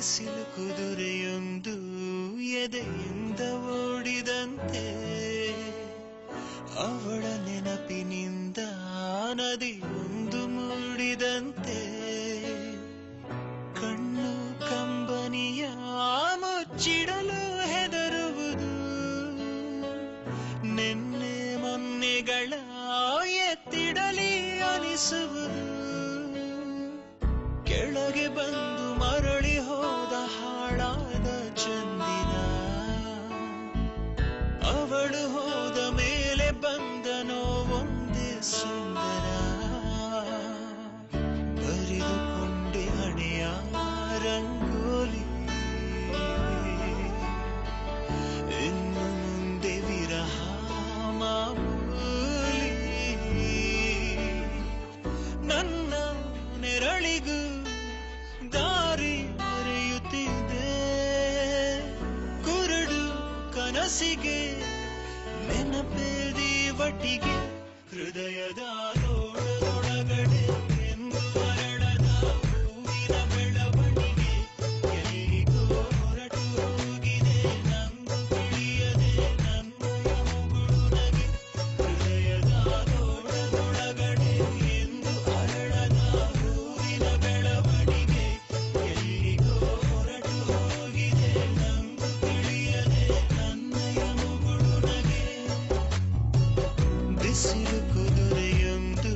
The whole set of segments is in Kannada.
ಬಿಸಿಲು ಕುದುರೆಯೊಂದು ಎದೆಯಿಂದ ಓಡಿದಂತೆ ಅವಳ ನೆನಪಿನಿಂದ ನದಿಯೊಂದು ಮೂಡಿದಂತೆ ಕಣ್ಣು ಕಂಬನಿಯ ಮುಚ್ಚಿಡಲು ಹೆದರುವುದು ನೆನ್ನೆ ಮೊನ್ನೆಗಳ ಎತ್ತಿಡಲಿ ಅನಿಸುವುದು ಕೆಳಗೆ ಬಂದು ಮರಳಿ ಹೋದ ಹಾಳಾದ ಚಂದಿನ ಅವಳು ಹೋದ ಮೇಲೆ ಬಂದನೋ ಒಂದೇ ಸುಂದರ ಬರಿದುಕೊಂಡೆ ಹಣೆಯ ರಂಗೋಲಿ ಇನ್ನು ಮುಂದೆ ವಿರಹ ಮಾಮೂಲಿ ನನ್ನ ನೆರಳಿಗೂ ದಾರಿ ಮರೆಯುತ್ತಿದೆ ಕುರುಡು ಕನಸಿಗೆ ನೆನಪೇದಿ ಒಟ್ಟಿಗೆ ಹೃದಯದ ತೋಳದೊಳಗಡೆ ಎಂದು ಅರಳದ ಹೂವಿನ ಬೆಳವಣಿಗೆ ಎಲ್ಲಿಗೋ ಹೊರಟು ಹೋಗಿದೆ ನಂದು ತಿಳಿಯದೆ ನನ್ನಯ ಮುಗುಳು ನಗೆ ಹೃದಯದ ತೋಳದೊಳಗಡೆ ಎಂದು ಅರಳದ ಹೂವಿನ ಬೆಳವಣಿಗೆ ಎಲ್ಲಿಗೋ ಹೊರಟು ಹೋಗಿದೆ ನಂದು ತಿಳಿಯದೆ ನನ್ನಯ ಮುಗುಳು ನಗೆ ಬಿಸಿಲು ಕುದುರೆಯೊಂದು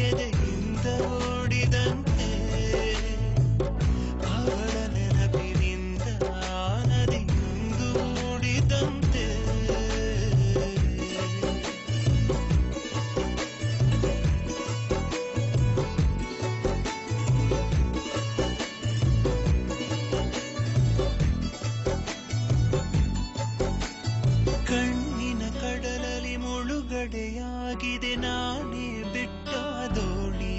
ಎದೆಯಿಂದ ಓಡಿದಂತೆ ಅವಳ ನೆನಪಿನಿಂದ ನದಿಯೊಂದು ಮೂಡಿದಂತೆ ಕಣ್ಣಿನ ಕಡಲಲ್ಲಿ ಮುಳುಗಡೆಯಾಗಿದೆ ನಾನೇ ಬಿಟ್ಟ ದೋಣಿ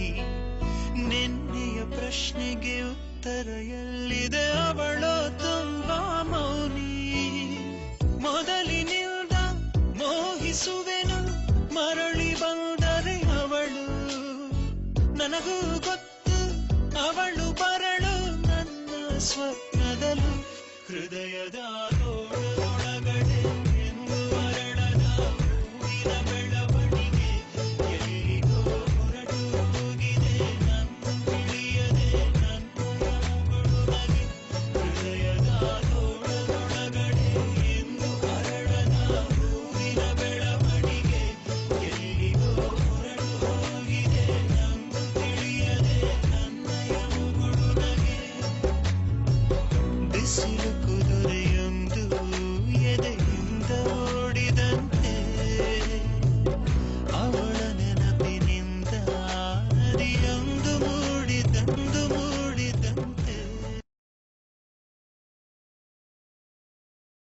ನಿನ್ನೆಯ ಪ್ರಶ್ನೆಗೆ ಉತ್ತರ ಎಲ್ಲಿದೆ ಅವಳು ತುಂಬಾ ಮೌನಿ ಮೊದಲಿನಿಂದ ಮೋಹಿಸುವೆನು ಮರಳಿ ಬಂದರೆ ಅವಳು ನನಗೂ ಗೊತ್ತು ಅವಳು ಬರಳು ನನ್ನ ಸ್ವಪ್ನದಲ್ಲೂ ಹೃದಯದ